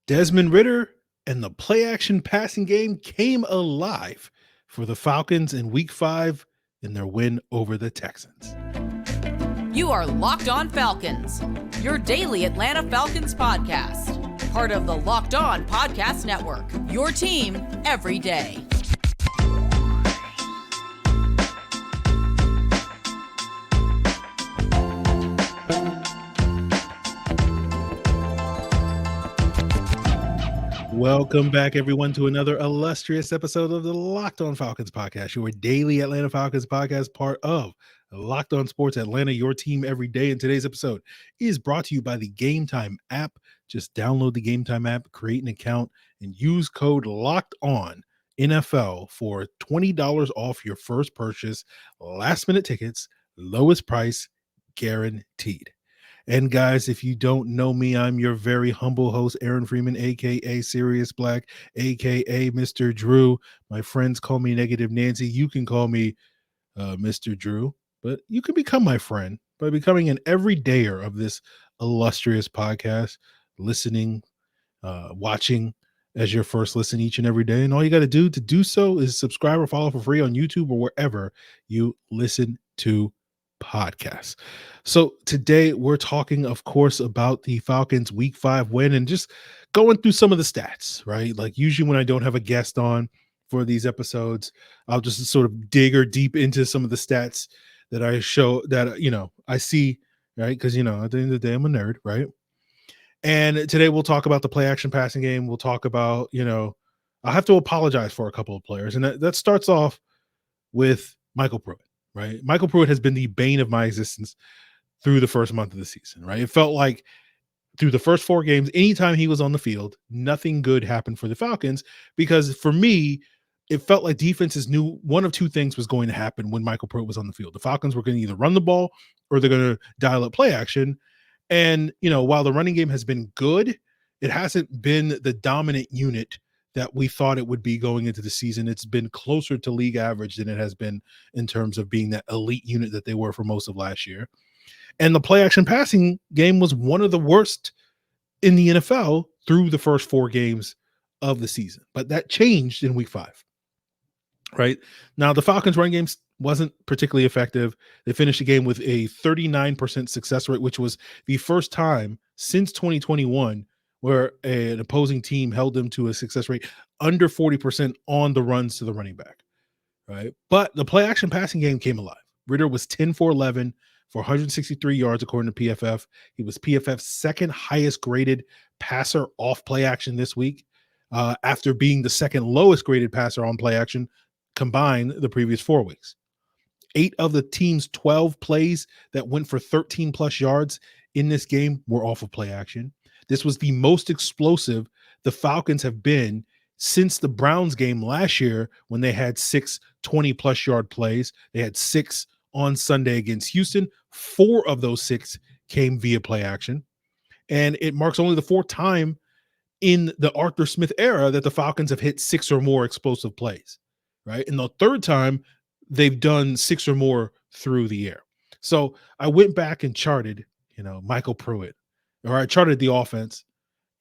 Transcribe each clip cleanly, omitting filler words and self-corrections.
Desmond Ridder and the play action passing game came alive for the Falcons in week 5 in their win over the Texans. You are Locked On Falcons, your daily Atlanta Falcons podcast. Part of the Locked On Podcast Network, your team every day. Welcome back, everyone, to another illustrious episode of the Locked On Falcons podcast, your daily Atlanta Falcons podcast, part of Locked On Sports Atlanta, your team every day. And today's episode is brought to you by the Gametime app. Just download the Gametime app, create an account, and use code Locked On NFL for $20 off your first purchase. Last minute tickets, lowest price, guaranteed. And guys, if you don't know me, I'm your very humble host, Aaron Freeman, aka Sirius Black, aka Mr. Drew. My friends call me Negative Nancy. You can call me Mr. Drew, but you can become my friend by becoming an everydayer of this illustrious podcast, listening, watching as your first listen each and every day. And all you got to do so is subscribe or follow for free on YouTube or wherever you listen to podcasts. So today we're talking, of course, about the Falcons week 5 win and just going through some of the stats, right? Like usually when I don't have a guest on for these episodes, I'll just sort of dig deep into some of the stats that I show that, I see, right? Because, at the end of the day, I'm a nerd, right? And today we'll talk about the play action passing game. We'll talk about, I have to apologize for a couple of players. And that starts off with MyCole Pruitt. Right. MyCole Pruitt has been the bane of my existence through the first month of the season. Right. It felt like through the first 4 games, anytime he was on the field, nothing good happened for the Falcons, because for me, it felt like defenses knew one of two things was going to happen when MyCole Pruitt was on the field. The Falcons were going to either run the ball or they're going to dial up play action. And, while the running game has been good, it hasn't been the dominant unit that we thought it would be going into the season. It's been closer to league average than it has been in terms of being that elite unit that they were for most of last year. And the play action passing game was one of the worst in the NFL through the first 4 games of the season. But that changed in week 5, right? Now, the Falcons running game wasn't particularly effective. They finished the game with a 39% success rate, which was the first time since 2021 where an opposing team held them to a success rate under 40% on the runs to the running back, right? But the play action passing game came alive. Ridder was 10 for 11 for 163 yards, according to PFF. He was PFF's second highest graded passer off play action this week, after being the second lowest graded passer on play action combined the previous 4 weeks. 8 of the team's 12 plays that went for 13 plus yards in this game were off of play action. This was the most explosive the Falcons have been since the Browns game last year, when they had 6 20-plus yard plays. They had 6 on Sunday against Houston. 4 of those 6 came via play action. And it marks only the 4th time in the Arthur Smith era that the Falcons have hit 6 or more explosive plays, right? And the 3rd time they've done 6 or more through the air. So I went back and charted, MyCole Pruitt. Or I charted the offense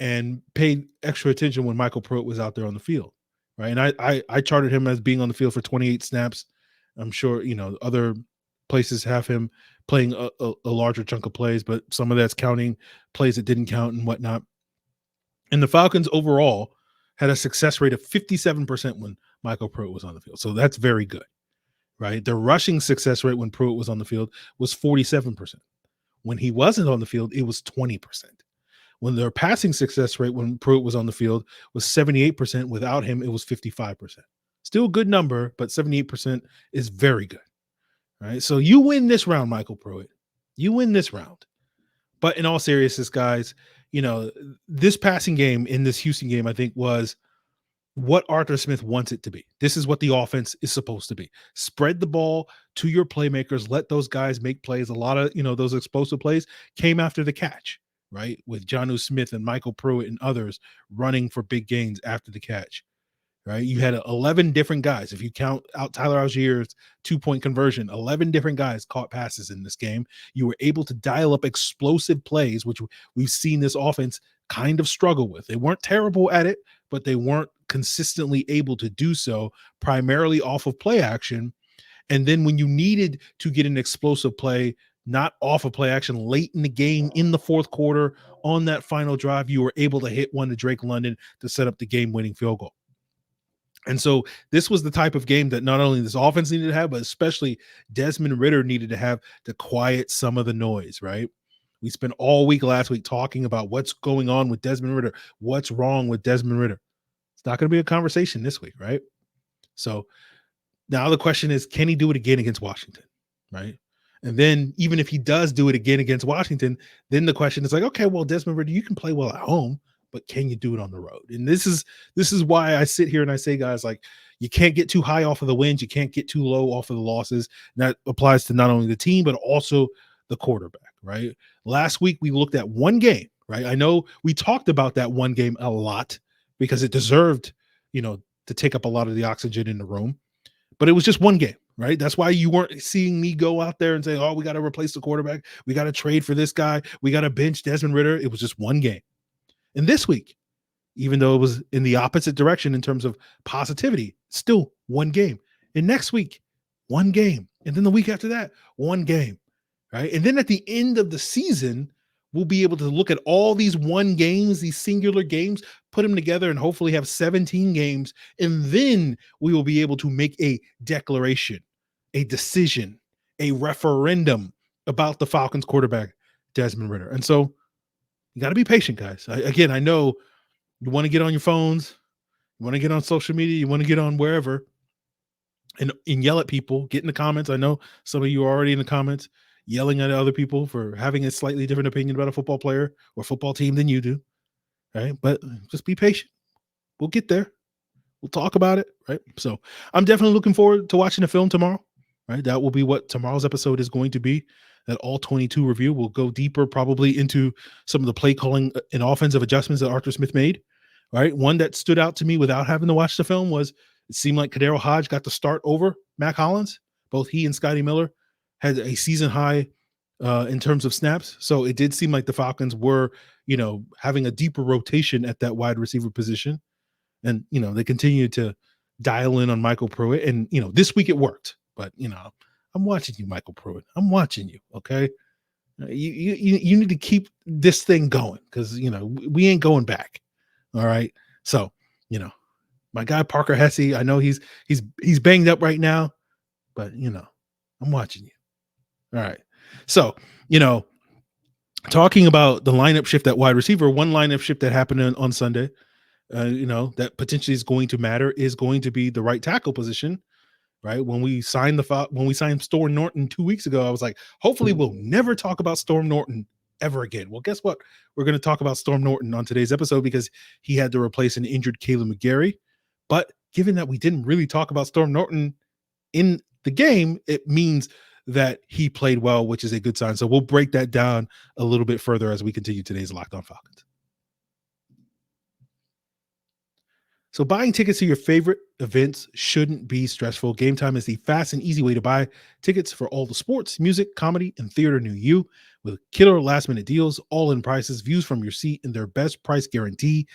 and paid extra attention when MyCole Pruitt was out there on the field, right? And I charted him as being on the field for 28 snaps. I'm sure, other places have him playing a larger chunk of plays, but some of that's counting plays that didn't count and whatnot. And the Falcons overall had a success rate of 57% when MyCole Pruitt was on the field. So that's very good, right? The rushing success rate when Pruitt was on the field was 47%. When he wasn't on the field, it was 20%. When their passing success rate when Pruitt was on the field was 78%. Without him, it was 55%. Still a good number, but 78% is very good. All right. So you win this round, MyCole Pruitt. You win this round. But in all seriousness, guys, this passing game in this Houston game, I think, was what Arthur Smith wants it to be. This is what the offense is supposed to be. Spread the ball to your playmakers. Let those guys make plays. A lot of, those explosive plays came after the catch, right? With Jonnu Smith and MyCole Pruitt and others running for big gains after the catch, right? You had 11 different guys. If you count out Tyler Allgeier's 2-point conversion, 11 different guys caught passes in this game. You were able to dial up explosive plays, which we've seen this offense kind of struggle with. They weren't terrible at it, but they weren't consistently able to do so, primarily off of play action. And then when you needed to get an explosive play, not off of play action late in the game, in the fourth quarter, on that final drive, you were able to hit one to Drake London to set up the game-winning field goal. And so this was the type of game that not only this offense needed to have, but especially Desmond Ridder needed to have to quiet some of the noise, right? We spent all week last week talking about what's going on with Desmond Ridder, what's wrong with Desmond Ridder. It's not going to be a conversation this week, right? So now the question is, can he do it again against Washington, right? And then even if he does do it again against Washington, then the question is like, okay, well, Desmond Ridder, you can play well at home, but can you do it on the road? And this is why I sit here and I say, guys, like, you can't get too high off of the wins. You can't get too low off of the losses. And that applies to not only the team, but also the quarterback, right? Last week, we looked at one game, right? I know we talked about that one game a lot because it deserved, to take up a lot of the oxygen in the room, but it was just one game, right? That's why you weren't seeing me go out there and say, oh, we got to replace the quarterback. We got to trade for this guy. We got to bench Desmond Ridder. It was just one game. And this week, even though it was in the opposite direction in terms of positivity, still one game. And next week, one game. And then the week after that, one game, right? And then at the end of the season, we'll be able to look at all these one games, these singular games, put them together and hopefully have 17 games. And then we will be able to make a declaration, a decision, a referendum about the Falcons quarterback, Desmond Ridder. And so you got to be patient, guys. I know you want to get on your phones, you want to get on social media, you want to get on wherever and yell at people, get in the comments. I know some of you are already in the comments yelling at other people for having a slightly different opinion about a football player or football team than you do, right? But just be patient. We'll get there. We'll talk about it, right? So I'm definitely looking forward to watching the film tomorrow, right? That will be what tomorrow's episode is going to be. That all 22 review will go deeper probably into some of the play calling and offensive adjustments that Arthur Smith made, right? One that stood out to me without having to watch the film was it seemed like Kadero Hodge got to start over Mac Hollins. Both he and Scotty Miller had a season high in terms of snaps. So it did seem like the Falcons were, having a deeper rotation at that wide receiver position. And, they continued to dial in on MyCole Pruitt. And, this week it worked. But, I'm watching you, MyCole Pruitt. I'm watching you, okay? You need to keep this thing going because, we ain't going back, all right? So, my guy Parker Hesse, I know he's banged up right now, but, I'm watching you. All right. So, talking about the lineup shift at wide receiver, one lineup shift that happened on Sunday, that potentially is going to matter is going to be the right tackle position. Right. When we signed Storm Norton 2 weeks ago, I was like, hopefully we'll never talk about Storm Norton ever again. Well, guess what? We're going to talk about Storm Norton on today's episode because he had to replace an injured Kaleb McGary. But given that we didn't really talk about Storm Norton in the game, it means that he played well, which is a good sign. So we'll break that down a little bit further as we continue today's Locked On Falcons. So buying tickets to your favorite events shouldn't be stressful. Gametime is the fast and easy way to buy tickets for all the sports, music, comedy, and theater near you. With killer last-minute deals, all-in prices, views from your seat, and their best price guarantee,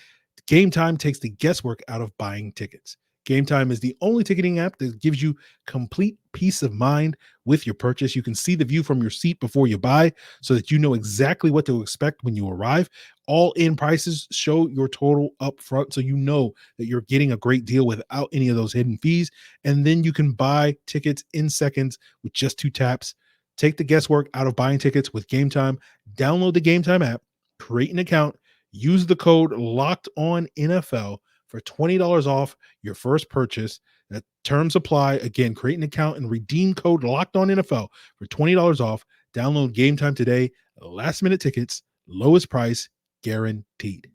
Gametime takes the guesswork out of buying tickets. Gametime is the only ticketing app that gives you complete peace of mind with your purchase. You can see the view from your seat before you buy so that you know exactly what to expect when you arrive. All-in prices show your total up front so you know that you're getting a great deal without any of those hidden fees. And then you can buy tickets in seconds with just 2 taps. Take the guesswork out of buying tickets with Gametime. Download the Gametime app, create an account, use the code LOCKEDONNFL for $20 off your first purchase. That terms apply. Again, create an account and redeem code LOCKEDONNFL for $20 off. Download Gametime today. Last minute tickets, lowest price guaranteed.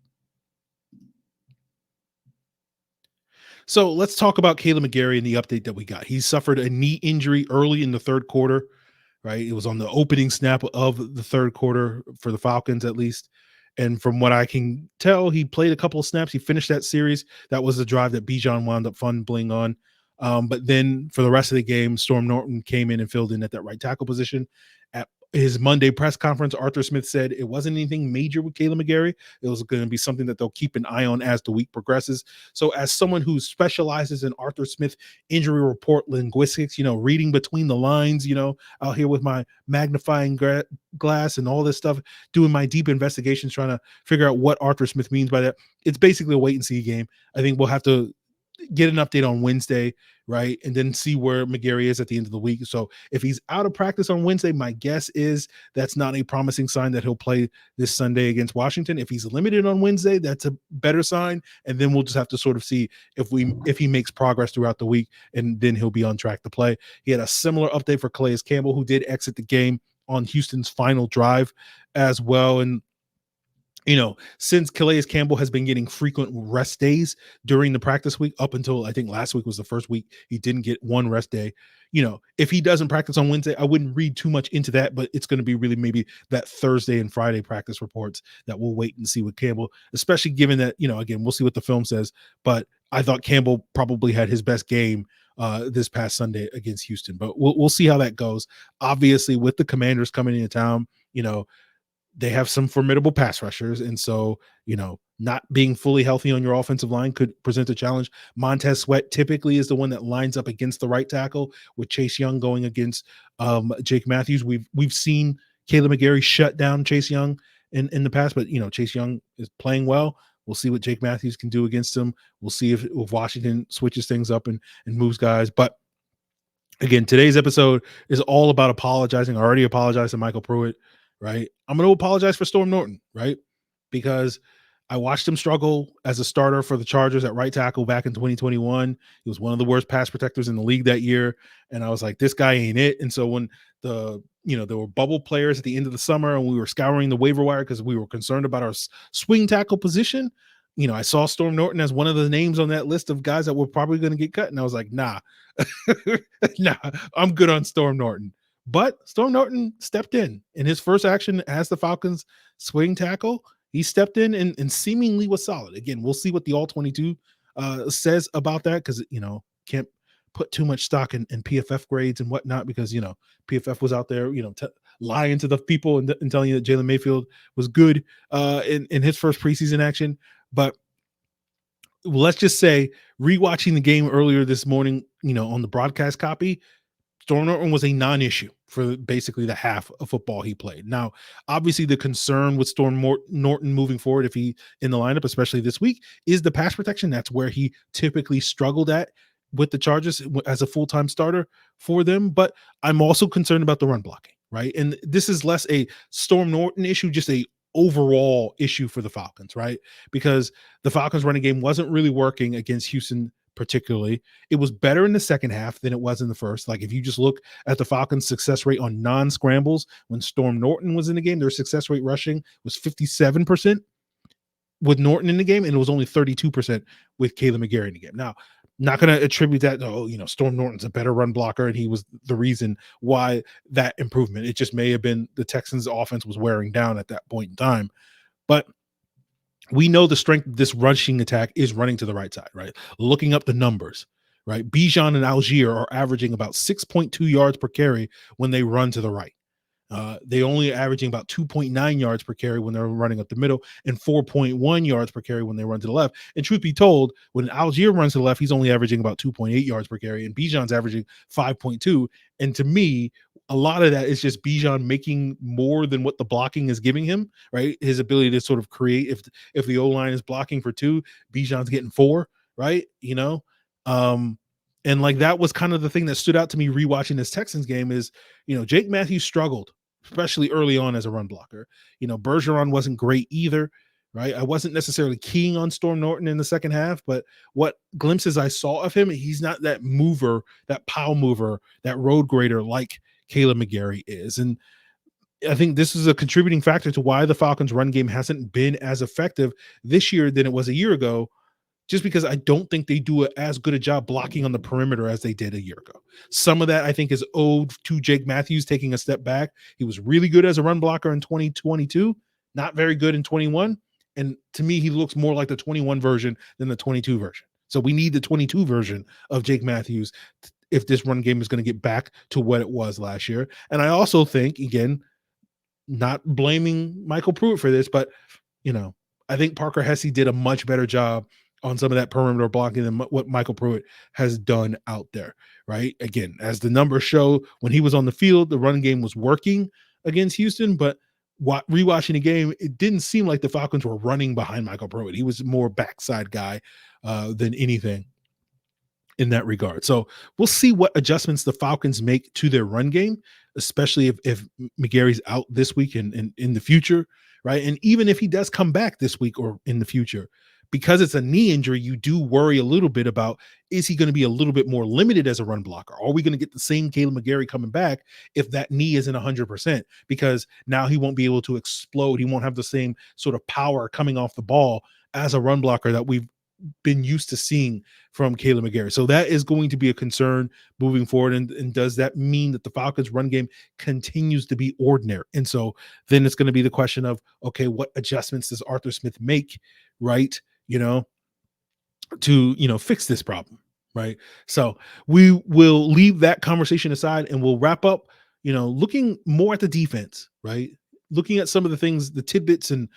So let's talk about Kaleb McGary and the update that we got. He suffered a knee injury early in the third quarter, right? It was on the opening snap of the third quarter for the Falcons, at least. And from what I can tell, he played a couple of snaps. He finished that series. That was the drive that Bijan wound up fumbling on. But then for the rest of the game, Storm Norton came in and filled in at that right tackle position. At his Monday press conference, Arthur Smith said it wasn't anything major with Kaleb McGary. It was going to be something that they'll keep an eye on as the week progresses. So as someone who specializes in Arthur Smith injury report linguistics, reading between the lines, out here with my magnifying glass and all this stuff, doing my deep investigations, trying to figure out what Arthur Smith means by that. It's basically a wait and see game. I think we'll have to get an update on Wednesday, right? And then see where McGary is at the end of the week. So if he's out of practice on Wednesday, my guess is that's not a promising sign that he'll play this Sunday against Washington. If he's limited on Wednesday, that's a better sign. And then we'll just have to sort of see if he makes progress throughout the week, and then he'll be on track to play. He had a similar update for Calais Campbell, who did exit the game on Houston's final drive as well. And since Calais Campbell has been getting frequent rest days during the practice week, up until I think last week was the first week he didn't get one rest day. If he doesn't practice on Wednesday, I wouldn't read too much into that, but it's going to be really maybe that Thursday and Friday practice reports that we'll wait and see with Campbell, especially given that, again, we'll see what the film says, but I thought Campbell probably had his best game this past Sunday against Houston, but we'll see how that goes. Obviously, with the Commanders coming into town, they have some formidable pass rushers. And so, not being fully healthy on your offensive line could present a challenge. Montez Sweat typically is the one that lines up against the right tackle, with Chase Young going against Jake Matthews. We've seen Kaleb McGary shut down Chase Young in the past, but Chase Young is playing well. We'll see what Jake Matthews can do against him. We'll see if Washington switches things up and moves guys. But again, today's episode is all about apologizing. I already apologized to MyCole Pruitt, right? I'm going to apologize for Storm Norton, right? Because I watched him struggle as a starter for the Chargers at right tackle back in 2021. He was one of the worst pass protectors in the league that year. And I was like, this guy ain't it. And so when there were bubble players at the end of the summer and we were scouring the waiver wire because we were concerned about our swing tackle position, I saw Storm Norton as one of the names on that list of guys that were probably going to get cut. And I was like, nah, I'm good on Storm Norton. But Storm Norton stepped in his first action as the Falcons swing tackle. He stepped in and seemingly was solid. Again, we'll see what the All-22 says about that, because, can't put too much stock in PFF grades and whatnot, because, PFF was out there, lying to the people and telling you that Jalen Mayfield was good in his first preseason action. But let's just say, rewatching the game earlier this morning, on the broadcast copy, Storm Norton was a non-issue for basically the half of football he played. Now, obviously, the concern with Storm Norton moving forward, if he in the lineup, especially this week, is the pass protection. That's where he typically struggled at with the Chargers as a full-time starter for them. But I'm also concerned about the run blocking, right? And this is less a Storm Norton issue, just a overall issue for the Falcons, right? Because the Falcons running game wasn't really working against Houston particularly. It was better in the second half than it was in the first. Like, if you just look at the Falcons' success rate on non-scrambles when Storm Norton was in the game, their success rate rushing was 57% with Norton in the game, and it was only 32% with Kaleb McGary in the game. Now, not going to attribute that to, Storm Norton's a better run blocker and he was the reason why that improvement. It just may have been the Texans' offense was wearing down at that point in time. But we know the strength of this rushing attack is running to the right side, right? Looking up the numbers, right? Bijan and Algier are averaging about 6.2 yards per carry when they run to the right. They only averaging about 2.9 yards per carry when they're running up the middle, and 4.1 yards per carry when they run to the left. And truth be told, when Algier runs to the left, he's only averaging about 2.8 yards per carry, and Bijan's averaging 5.2. And to me, a lot of that is just Bijan making more than what the blocking is giving him, right? His ability to sort of create, if the O-line is blocking for 2, Bijan's getting 4, right? And like, that was kind of the thing that stood out to me rewatching this Texans game is, Jake Matthews struggled, especially early on as a run blocker. Bergeron wasn't great either, right? I wasn't necessarily keying on Storm Norton in the second half, but what glimpses I saw of him, he's not that mover, that pile mover, that road grader like Kaleb McGary is. And I think this is a contributing factor to why the Falcons run game hasn't been as effective this year than it was a year ago, just because I don't think they do as good a job blocking on the perimeter as they did a year ago. Some of that, I think, is owed to Jake Matthews taking a step back. He was really good as a run blocker in 2022, not very good in 21. And to me, he looks more like the 21 version than the 22 version. So we need the 22 version of Jake Matthews if this run game is going to get back to what it was last year. And I also think, again, not blaming MyCole Pruitt for this, but I think Parker Hesse did a much better job on some of that perimeter blocking than what MyCole Pruitt has done out there, right? Again, as the numbers show, when he was on the field, the run game was working against Houston, but rewatching the game, it didn't seem like the Falcons were running behind MyCole Pruitt. He was more backside guy than anything in that regard. So we'll see what adjustments the Falcons make to their run game, especially if McGary's out this week and in the future, right? And even if he does come back this week or in the future, because it's a knee injury, you do worry a little bit about, is he going to be a little bit more limited as a run blocker? Are we going to get the same Kaleb McGary coming back if that knee isn't 100%? Because now he won't be able to explode. He won't have the same sort of power coming off the ball as a run blocker that we've been used to seeing from Kaleb McGary. So that is going to be a concern moving forward. And does that mean that the Falcons run game continues to be ordinary? And so then it's going to be the question of, okay, what adjustments does Arthur Smith make, right? To fix this problem, right? So we will leave that conversation aside and we'll wrap up, looking more at the defense, right? Looking at some of the things, the tidbits and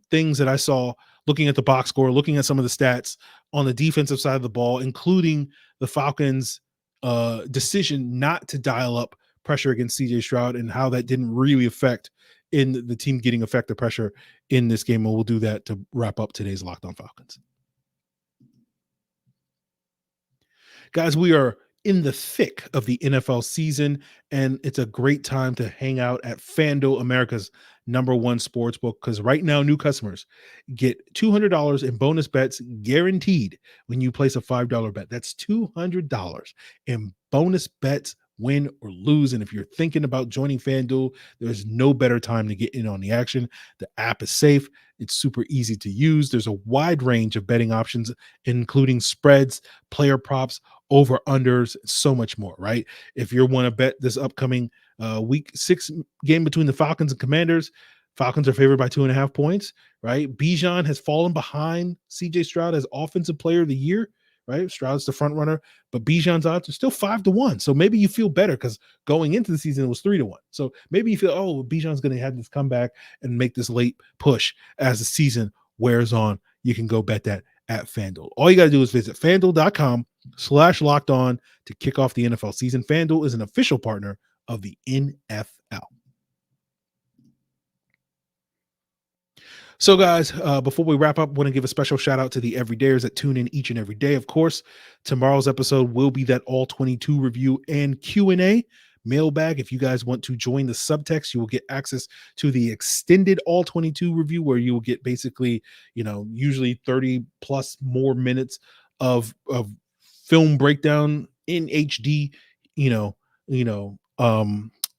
things that I saw, looking at the box score, looking at some of the stats on the defensive side of the ball, including the Falcons' decision not to dial up pressure against CJ Stroud and how that didn't really affect in the team getting effective pressure in this game. And we'll do that to wrap up today's Locked On Falcons. Guys, we are in the thick of the NFL season, and it's a great time to hang out at FanDuel, America's #1 sportsbook, because right now new customers get $200 in bonus bets guaranteed when you place a $5 bet. That's $200 in bonus bets, win or lose. And if you're thinking about joining FanDuel, there's no better time to get in on the action. The app is safe. It's super easy to use. There's a wide range of betting options, including spreads, player props, over-unders, so much more, right? If you want to bet this upcoming week 6 game between the Falcons and Commanders, Falcons are favored by 2.5 points, right? Bijan has fallen behind CJ Stroud as offensive player of the year, right? Stroud's the front runner, but Bijan's odds are still 5-1. So maybe you feel better because going into the season, it was 3-1. So maybe you feel, oh, Bijan's going to have this comeback and make this late push as the season wears on. You can go bet that at FanDuel. All you got to do is visit FanDuel.com/lockedon to kick off the NFL season. FanDuel is an official partner of the NFL. So, guys, before we wrap up, I want to give a special shout out to the everydayers that tune in each and every day. Of course, tomorrow's episode will be that all 22 review and Q&A mailbag. If you guys want to join the subtext, you will get access to the extended all 22 review, where you will get basically, usually 30 plus more minutes of film breakdown in HD,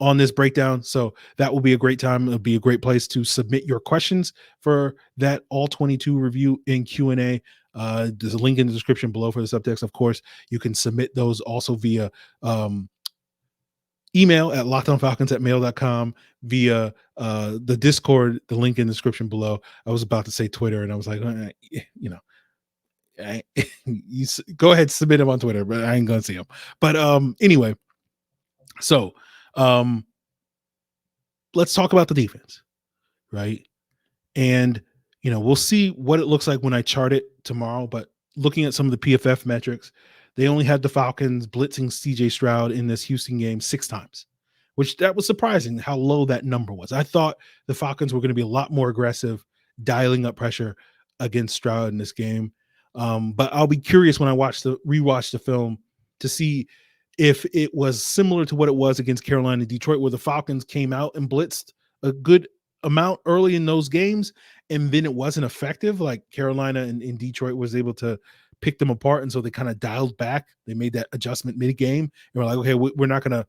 on this breakdown. So that will be a great time. It'll be a great place to submit your questions for that all 22 review and Q&A. There's a link in the description below for the subtext. Of course, you can submit those also via email at lockedonfalcons@mail.com, via the Discord, the link in the description below. I was about to say Twitter, and I was like, you go ahead, submit them on Twitter, but I ain't gonna see them. But anyway, so let's talk about the defense, right? And we'll see what it looks like when I chart it tomorrow. But looking at some of the PFF metrics, they only had the Falcons blitzing CJ Stroud in this Houston game 6 times, which that was surprising how low that number was. I thought the Falcons were going to be a lot more aggressive, dialing up pressure against Stroud in this game. But I'll be curious when I rewatch the film to see if it was similar to what it was against Carolina and Detroit, where the Falcons came out and blitzed a good amount early in those games, and then it wasn't effective. Like Carolina and Detroit was able to pick them apart, and so they kind of dialed back. They made that adjustment mid-game, and we're like, okay, we're not gonna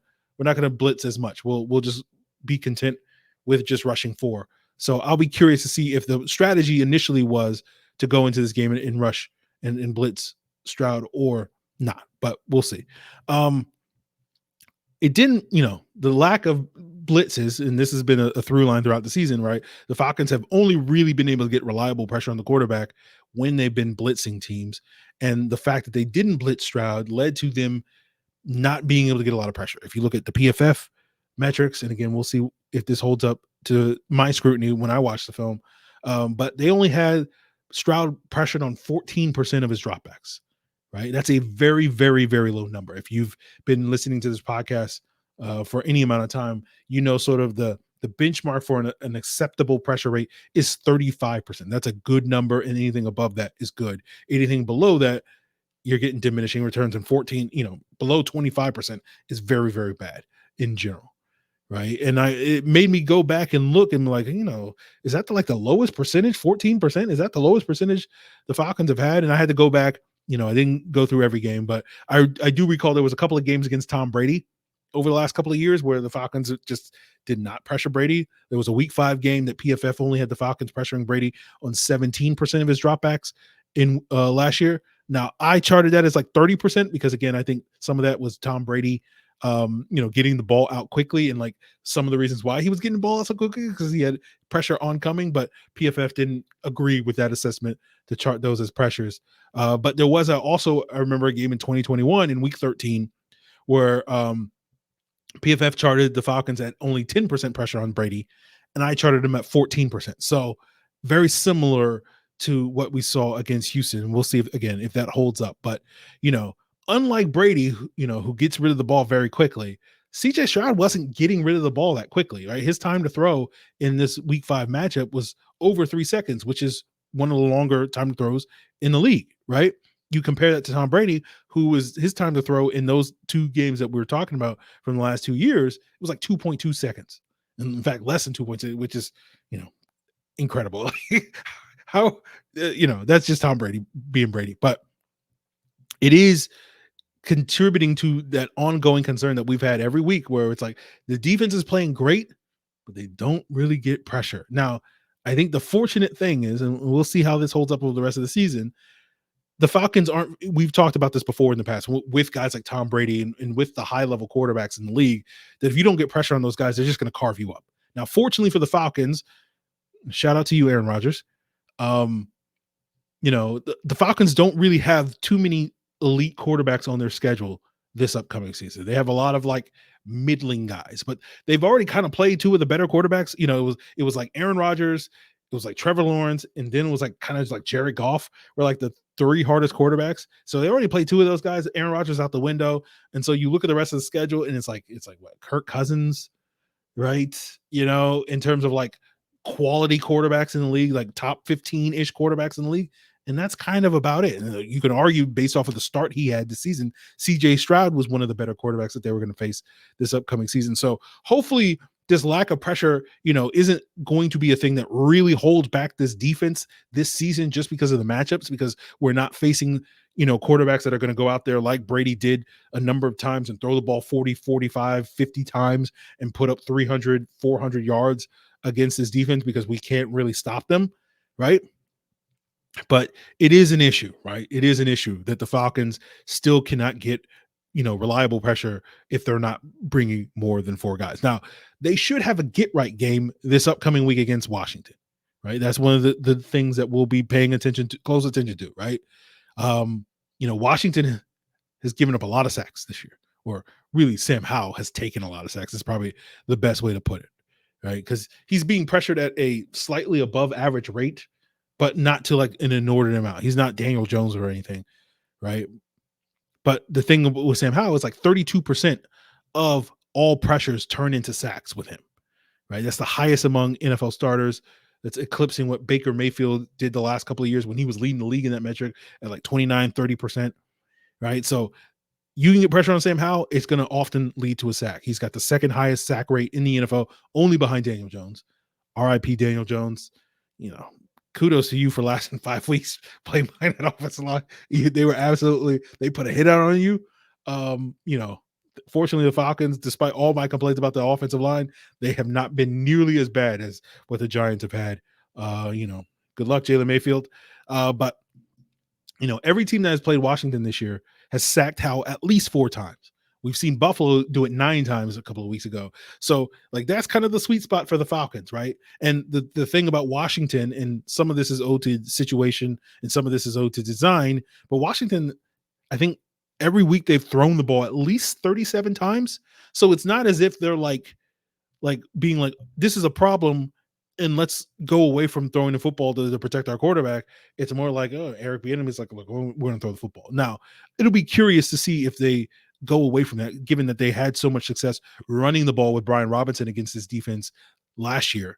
blitz as much. We'll just be content with just rushing 4. So I'll be curious to see if the strategy initially was to go into this game and rush and blitz Stroud or not, but we'll see. it didn't, the lack of blitzes, and this has been a through line throughout the season, right? The Falcons have only really been able to get reliable pressure on the quarterback when they've been blitzing teams. And the fact that they didn't blitz Stroud led to them not being able to get a lot of pressure. If you look at the PFF metrics, and again, we'll see if this holds up to my scrutiny when I watch the film, but they only had Stroud pressured on 14% of his dropbacks, right? That's a very, very, very low number. If you've been listening to this podcast for any amount of time, sort of the benchmark for an acceptable pressure rate is 35%. That's a good number, and anything above that is good. Anything below that, you're getting diminishing returns, and 14, below 25% is very, very bad in general. Right. And it made me go back and look and like, is that the lowest percentage? 14%? Is that the lowest percentage the Falcons have had? And I had to go back. I didn't go through every game, but I do recall there was a couple of games against Tom Brady over the last couple of years where the Falcons just did not pressure Brady. There was a week 5 game that PFF only had the Falcons pressuring Brady on 17% of his dropbacks in last year. Now I charted that as like 30% because, again, I think some of that was Tom Brady getting the ball out quickly, and like some of the reasons why he was getting the ball out so quickly because he had pressure oncoming, but PFF didn't agree with that assessment to chart those as pressures. But there was also, I remember a game in 2021 in week 13 where PFF charted the Falcons at only 10% pressure on Brady, and I charted them at 14%. So very similar to what we saw against Houston. We'll see if that holds up. But, unlike Brady, who gets rid of the ball very quickly, CJ Stroud wasn't getting rid of the ball that quickly, right? His time to throw in this week 5 matchup was over 3 seconds, which is one of the longer time to throws in the league, right? You compare that to Tom Brady, who was his time to throw in those 2 games that we were talking about from the last 2 years, it was like 2.2 seconds. And in fact, less than 2.2, which is, incredible. How, that's just Tom Brady being Brady. But it is contributing to that ongoing concern that we've had every week where it's like the defense is playing great, but they don't really get pressure. Now, I think the fortunate thing is, and we'll see how this holds up over the rest of the season, the Falcons we've talked about this before in the past with guys like Tom Brady and with the high level quarterbacks in the league, that if you don't get pressure on those guys, they're just going to carve you up. Now, fortunately for the Falcons, shout out to you, Aaron Rodgers. The Falcons don't really have too many elite quarterbacks on their schedule this upcoming season. They have a lot of like middling guys, but they've already kind of played 2 of the better quarterbacks. It was like Aaron Rodgers, it was like Trevor Lawrence, and then it was like kind of like Jared Goff were like the 3 hardest quarterbacks. So they already played 2 of those guys. Aaron Rodgers out the window. And so you look at the rest of the schedule and it's like what, Kirk Cousins, right? In terms of like quality quarterbacks in the league, like top 15-ish quarterbacks in the league. And that's kind of about it. And you can argue based off of the start he had this season, CJ Stroud was one of the better quarterbacks that they were going to face this upcoming season. So hopefully this lack of pressure, isn't going to be a thing that really holds back this defense this season just because of the matchups, because we're not facing, quarterbacks that are going to go out there like Brady did a number of times and throw the ball 40, 45, 50 times and put up 300, 400 yards against this defense because we can't really stop them, right? But it is an issue, right? It is an issue that the Falcons still cannot get, reliable pressure if they're not bringing more than 4 guys. Now, they should have a get-right game this upcoming week against Washington, right? That's one of the things that we'll be paying close attention to, right? Washington has given up a lot of sacks this year, or really Sam Howell has taken a lot of sacks. Is probably the best way to put it, right? Because he's being pressured at a slightly above average rate, but not to like an inordinate amount. He's not Daniel Jones or anything, right? But the thing with Sam Howell is like 32% of all pressures turn into sacks with him, right? That's the highest among NFL starters. That's eclipsing what Baker Mayfield did the last couple of years when he was leading the league in that metric at like 29, 30%, right? So you can get pressure on Sam Howell, it's going to often lead to a sack. He's got the 2nd highest sack rate in the NFL, only behind Daniel Jones. RIP Daniel Jones, kudos to you for lasting 5 weeks playing behind that offensive line. They put a hit out on you. Fortunately, the Falcons, despite all my complaints about the offensive line, they have not been nearly as bad as what the Giants have had. Good luck, Jalen Mayfield. But every team that has played Washington this year has sacked Howell at least 4 times. We've seen Buffalo do it 9 times a couple of weeks ago. So like that's kind of the sweet spot for the Falcons, right? And the thing about Washington, and some of this is owed to situation and some of this is owed to design, but Washington, I think every week they've thrown the ball at least 37 times. So it's not as if they're like being like, this is a problem and let's go away from throwing the football to protect our quarterback. It's more like, oh, Eric Bieniemy is like, look, we're going to throw the football. Now, it'll be curious to see if they go away from that, given that they had so much success running the ball with Brian Robinson against this defense last year.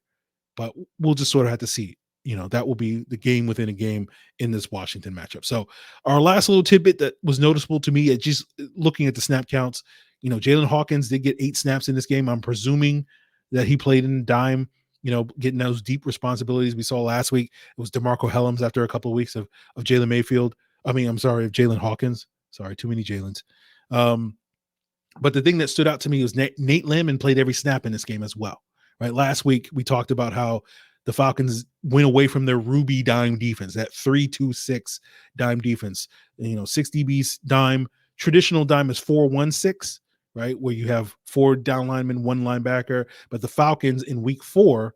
But we'll just sort of have to see. That will be the game within a game in this Washington matchup. So our last little tidbit that was noticeable to me, at just looking at the snap counts, Jalen Hawkins did get 8 snaps in this game. I'm presuming that he played in dime, getting those deep responsibilities we saw last week. It was DeMarco Hellams after a couple of weeks of Jalen Hawkins. Sorry, too many Jalens. But the thing that stood out to me was Nate Landman played every snap in this game as well. Right. Last week, we talked about how the Falcons went away from their Ruby dime defense, that 3-2-6 dime defense. 6 DBs dime. Traditional dime is 4-1-6, right? Where you have 4 down linemen, 1 linebacker. But the Falcons in week 3,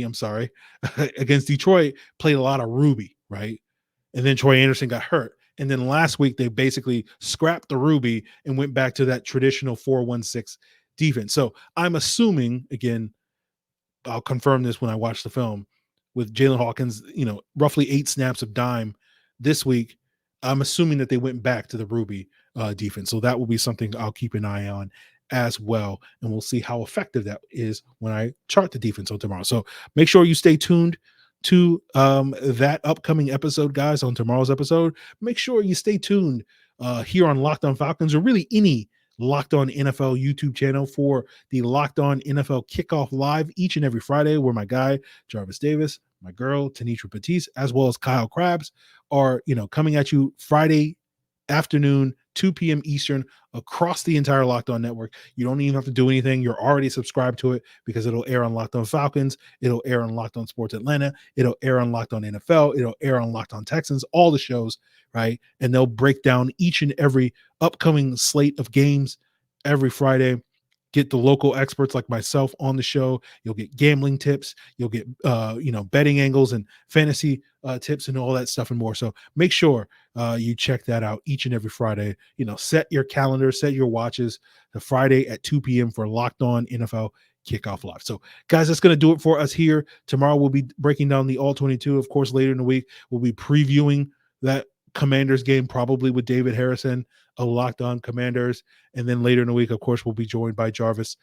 I'm sorry, against Detroit played a lot of Ruby, right? And then Troy Anderson got hurt. And then last week, they basically scrapped the Ruby and went back to that traditional 4-1-6 defense. So I'm assuming, again, I'll confirm this when I watch the film, with Jalen Hawkins, roughly 8 snaps of dime this week. I'm assuming that they went back to the Ruby defense. So that will be something I'll keep an eye on as well. And we'll see how effective that is when I chart the defense on tomorrow. So make sure you stay tuned to that upcoming episode, guys, on tomorrow's episode. Make sure you stay tuned here on Locked On Falcons, or really any Locked On NFL YouTube channel, for the Locked On NFL Kickoff Live each and every Friday, where my guy Jarvis Davis, my girl Tanitra Batiste, as well as Kyle Krabs are coming at you Friday afternoon, 2 p.m. Eastern, across the entire Locked On network. You don't even have to do anything. You're already subscribed to it, because it'll air on Locked On Falcons. It'll air on Locked On Sports Atlanta. It'll air on Locked On NFL. It'll air on Locked On Texans, all the shows, right? And they'll break down each and every upcoming slate of games every Friday. Get the local experts like myself on the show. You'll get gambling tips. You'll get, betting angles and fantasy tips and all that stuff and more. So make sure you check that out each and every Friday. Set your calendar, set your watches to Friday at 2 p.m. for Locked On NFL Kickoff Live. So, guys, that's going to do it for us here. Tomorrow we'll be breaking down the All-22. Of course, later in the week, we'll be previewing that Commanders game, probably with David Harrison, a Locked On Commanders. And then later in the week, of course, we'll be joined by Jarvis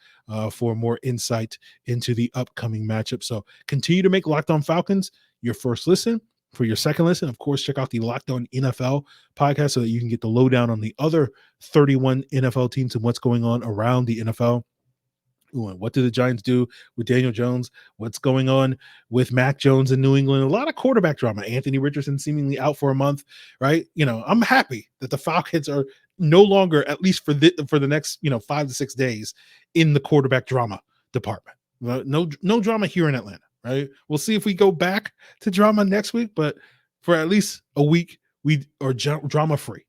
for more insight into the upcoming matchup. So continue to make Locked On Falcons your first listen. For your second listen, of course, check out the Locked On NFL podcast so that you can get the lowdown on the other 31 NFL teams and what's going on around the NFL. What do the Giants do with Daniel Jones? What's going on with Mac Jones in New England? A lot of quarterback drama. Anthony Richardson seemingly out for a month, right? I'm happy that the Falcons are no longer, at least for the next 5 to 6 days, in the quarterback drama department. No drama here in Atlanta, right? We'll see if we go back to drama next week, but for at least a week, we are drama free,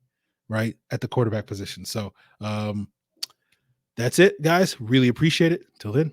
right, at the quarterback position. So that's it, guys. Really appreciate it. Till then.